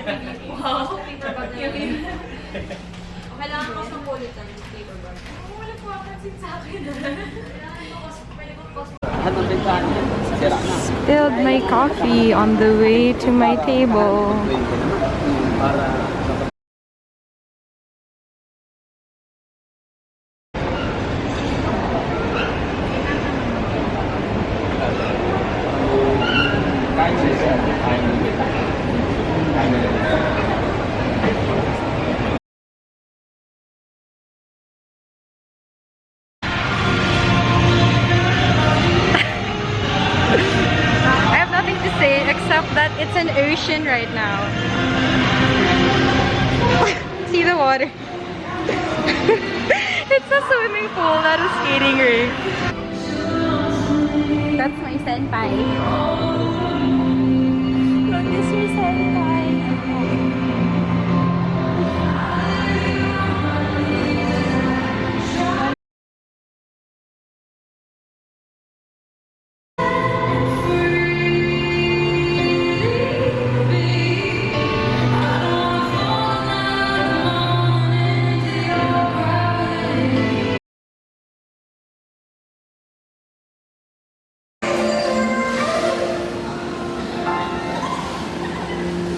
Wow. Paper bag na yun. Kailangan ko sa politan yung paper bag. Wala po kapansin sa akin. Spilled my coffee on the way to my table. I have nothing to say except that it's an ocean right now. See the water. It's a swimming pool, not a skating rink. That's my senpai. Look, this is your senpai.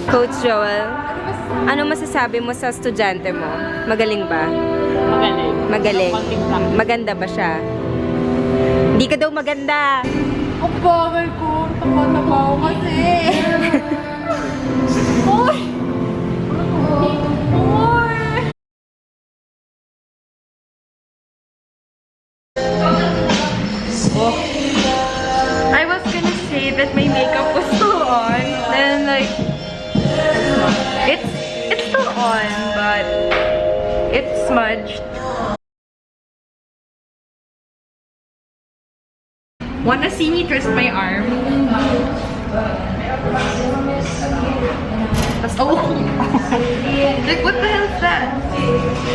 Coach Joel, ano masasabi mo sa estudyante mo? Magaling ba? Magaling. Magaling. Maganda ba siya? Hindi ka daw maganda. Ang bagal ko. Tapa-tapa ako kasi. Uy! Uy! I was gonna say that my makeup was still on, and like, it's still on, but it's smudged. Wanna see me twist my arm? Oh! Like, what the hell is that?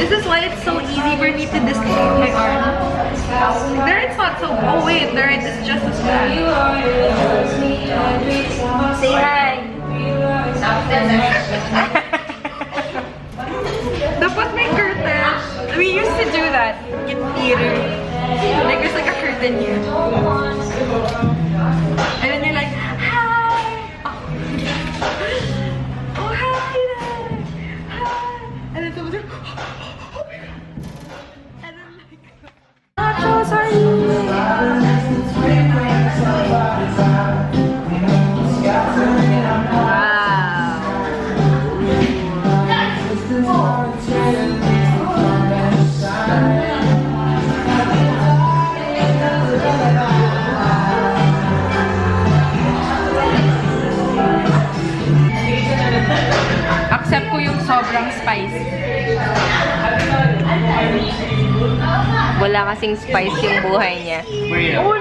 This is why it's so easy for me to dislocate my arm. There it's not so... Oh wait, there it is just as bad. Say hi! Dapat may curtain. We used to do that in theater. Like, there's like a curtain here. And then you're like, hi! Oh, hi there! Hi! And then someone's like, oh my god! And then like, nachos are accept ko yung sobrang spicy. Wala kasing spice yung buhay niya. Burrito. Oh